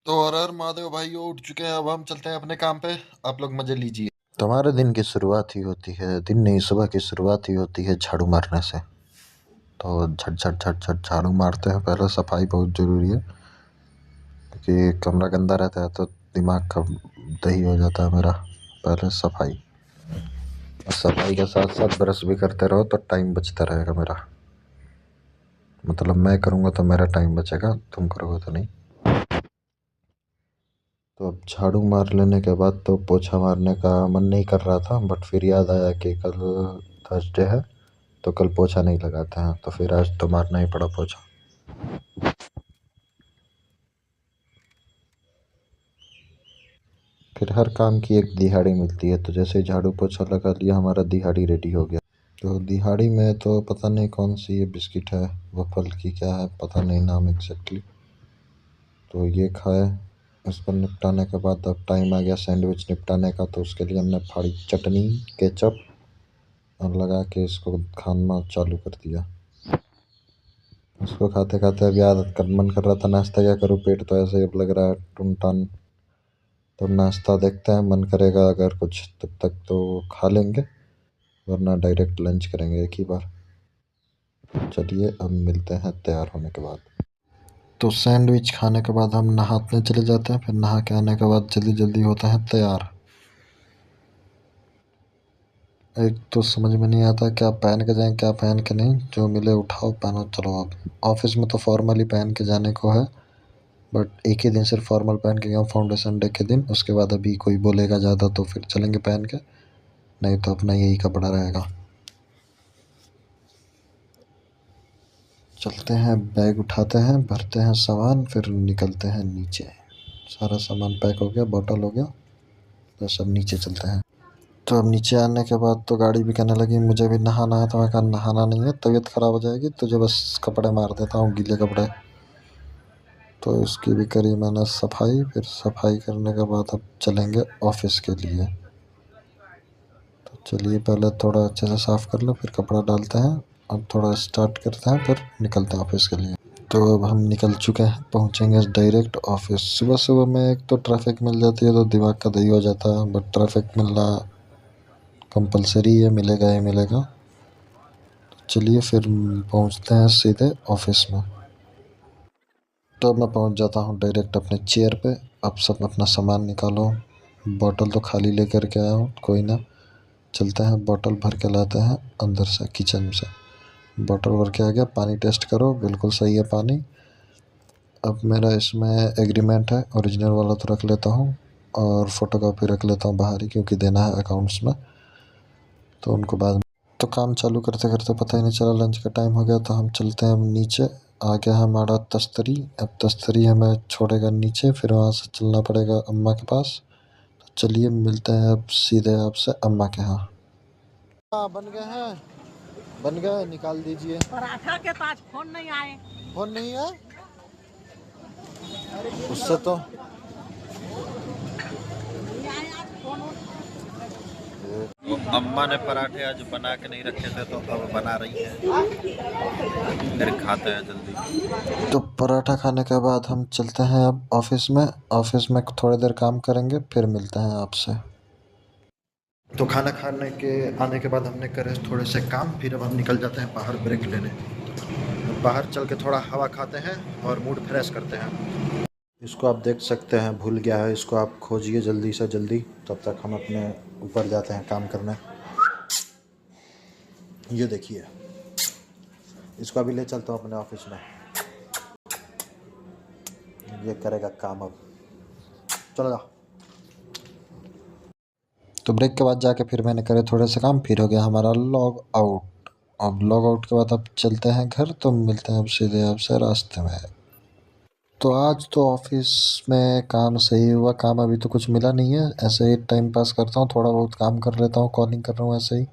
तो हर महादेव भाइयों उठ चुके हैं। अब हम चलते हैं अपने काम पे। आप लोग मजे लीजिए। तुम्हारे दिन की शुरुआत ही होती है, दिन नहीं सुबह की शुरुआत ही होती है झाड़ू मारने से। तो झट झट झट झट झाड़ू मारते हैं। पहले सफाई बहुत ज़रूरी है, क्योंकि कमरा गंदा रहता है तो दिमाग का दही हो जाता है मेरा। पहले सफाई, और सफाई के साथ साथ ब्रश भी करते रहो तो टाइम बचता रहेगा मेरा। मतलब मैं करूँगा तो मेरा टाइम बचेगा, तुम करोगे तो नहीं। तो अब झाड़ू मार लेने के बाद तो पोछा मारने का मन नहीं कर रहा था, बट फिर याद आया कि कल थर्सडे है तो कल पोछा नहीं लगाते हैं, तो फिर आज तो मारना ही पड़ा पोछा। फिर हर काम की एक दिहाड़ी मिलती है, तो जैसे ही झाड़ू पोछा लगा लिया हमारा दिहाड़ी रेडी हो गया। तो दिहाड़ी में तो पता नहीं कौन सी ये बिस्किट है, वफल की क्या है पता नहीं नाम एग्जैक्टली। तो ये खाए। उसको निपटाने के बाद अब टाइम आ गया सैंडविच निपटाने का, तो उसके लिए हमने फाड़ी चटनी, केचप और लगा के इसको खाना चालू कर दिया। उसको खाते खाते अब याद कर मन कर रहा था नाश्ता क्या करूँ, पेट तो ऐसे ही अब लग रहा है टुनटन। तो नाश्ता देखते हैं, मन करेगा अगर कुछ तब तक तो खा लेंगे, वरना डायरेक्ट लंच करेंगे एक ही बार। चलिए अब मिलते हैं तैयार होने के बाद। तो सैंडविच खाने के बाद हम नहाने चले जाते हैं, फिर नहा के आने के बाद जल्दी जल्दी होते हैं तैयार। एक तो समझ में नहीं आता क्या पहन के जाएं क्या पहन के नहीं, जो मिले उठाओ पहनो चलो। अब ऑफिस में तो फॉर्मली पहन के जाने को है, बट एक ही दिन सिर्फ फॉर्मल पहन के गया फाउंडेशन डे के दिन। उसके बाद अभी कोई बोलेगा ज़्यादा तो फिर चलेंगे पहन के, नहीं तो अपना यही कपड़ा रहेगा। चलते हैं, बैग उठाते हैं, भरते हैं सामान, फिर निकलते हैं नीचे। सारा सामान पैक हो गया, बॉटल हो गया, बस अब नीचे चलते हैं। तो अब नीचे आने के बाद तो गाड़ी भी कहने लगी मुझे भी नहाना है, तो मैं कहा नहाना नहीं है, तबीयत ख़राब हो जाएगी, तुझे बस कपड़े मार देता हूँ गीले कपड़े। तो इसकी भी करी मैंने सफाई। फिर सफाई करने के बाद अब चलेंगे ऑफिस के लिए। तो चलिए पहले थोड़ा अच्छे से साफ़ कर लो, फिर कपड़ा डालते हैं। अब थोड़ा स्टार्ट करते हैं, फिर निकलते हैं ऑफिस के लिए। तो अब हम निकल चुके हैं, पहुंचेंगे डायरेक्ट ऑफिस। सुबह सुबह में एक तो ट्रैफिक मिल जाती है तो दिमाग का दही हो जाता है, बट ट्रैफिक मिलना कंपलसरी है, मिलेगा ही मिलेगा। तो चलिए फिर पहुंचते हैं सीधे ऑफिस में। तो मैं पहुंच जाता हूं डायरेक्ट अपने चेयर पे। अब सब अपना सामान निकालो। बॉटल तो खाली लेकर के आया हूँ, कोई ना, चलते हैं बॉटल भर के लाते हैं अंदर से किचन से। बॉटल भर के आ गया, पानी टेस्ट करो, बिल्कुल सही है पानी। अब मेरा इसमें एग्रीमेंट है, ओरिजिनल वाला तो रख लेता हूँ और फ़ोटोकॉपी रख लेता हूँ बाहर ही, क्योंकि देना है अकाउंट्स में तो उनको बाद में। तो काम चालू करते करते पता ही नहीं चला लंच का टाइम हो गया। तो हम चलते हैं, हम नीचे आ गया हमारा तस्तरी। अब तस्तरी हमें छोड़ेगा नीचे, फिर वहाँ से चलना पड़ेगा अम्मा के पास। तो चलिए मिलते हैं अब सीधे आपसे अम्मा के यहाँ। हाँ बन गए हैं, बन गए, निकाल दीजिए। पराठा के पास फोन नहीं आए। फोन नहीं है उससे तो अम्मा ने पराठे आज बना के नहीं रखे थे तो अब बना रही हैं, फिर खाते हैं जल्दी। तो पराठा खाने के बाद हम चलते हैं अब ऑफिस में। ऑफिस में थोड़ी देर काम करेंगे, फिर मिलते हैं आपसे। तो खाना खाने के आने के बाद हमने करे थोड़े से काम, फिर अब हम निकल जाते हैं बाहर ब्रेक लेने। बाहर चल के थोड़ा हवा खाते हैं और मूड फ्रेश करते हैं। इसको आप देख सकते हैं भूल गया है, इसको आप खोजिए जल्दी से जल्दी, तब तक हम अपने ऊपर जाते हैं काम करने। ये देखिए, इसको अभी ले चलता हूँ अपने ऑफिस में, ये करेगा काम अब। चलो जा। तो ब्रेक के बाद जाके फिर मैंने करे थोड़े से काम, फिर हो गया हमारा लॉग आउट। अब लॉग आउट के बाद अब चलते हैं घर, तो मिलते हैं अब सीधे आपसे रास्ते में। तो आज तो ऑफिस में काम सही हुआ, काम अभी तो कुछ मिला नहीं है, ऐसे ही टाइम पास करता हूँ, थोड़ा बहुत काम कर लेता हूँ, कॉलिंग कर रहा हूँ ऐसे ही।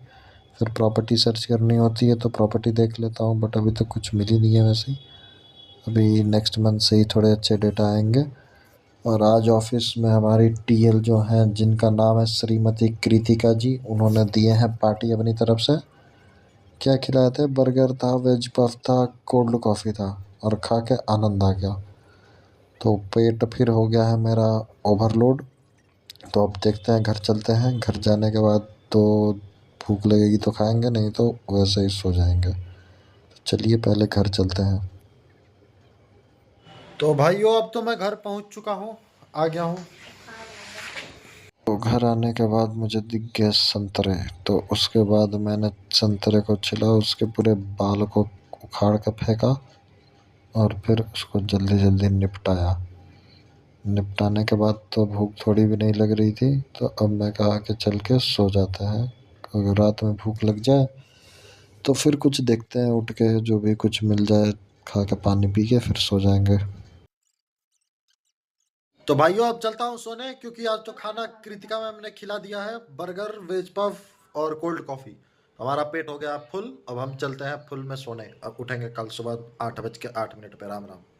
फिर प्रॉपर्टी सर्च करनी होती है तो प्रॉपर्टी देख लेता हूँ, बट अभी तक कुछ मिली नहीं है वैसे ही। अभी नेक्स्ट मंथ से ही थोड़े अच्छे डेटा आएंगे। और आज ऑफिस में हमारी टीएल जो हैं, जिनका नाम है श्रीमती कृतिका जी, उन्होंने दिए हैं पार्टी अपनी तरफ से। क्या खिलाए थे, बर्गर था, वेज पफ था, कोल्ड कॉफ़ी था, और खा के आनंद आ गया। तो पेट फिर हो गया है मेरा ओवरलोड। तो अब देखते हैं, घर चलते हैं। घर जाने के बाद तो भूख लगेगी तो खाएंगे, नहीं तो वैसे ही सो जाएंगे। तो चलिए पहले घर चलते हैं। तो भाइयों अब तो मैं घर पहुंच चुका हूँ, आ गया हूँ। तो घर आने के बाद मुझे दिख गए संतरे। तो उसके बाद मैंने संतरे को छिला, उसके पूरे बाल को उखाड़ कर फेंका और फिर उसको जल्दी जल्दी निपटाया। निपटाने के बाद तो भूख थोड़ी भी नहीं लग रही थी, तो अब मैं कहा कि चल के सो जाते हैं। अगर रात में भूख लग जाए तो फिर कुछ देखते हैं, उठ के जो भी कुछ मिल जाए खा के पानी पी के फिर सो जाएंगे। तो भाइयों अब चलता हूँ सोने, क्योंकि आज तो खाना कृतिका मैम ने खिला दिया है, बर्गर, वेज पफ और कोल्ड कॉफी। हमारा पेट हो गया फुल। अब हम चलते हैं फुल में सोने। अब उठेंगे कल सुबह 8:08 पे। राम राम।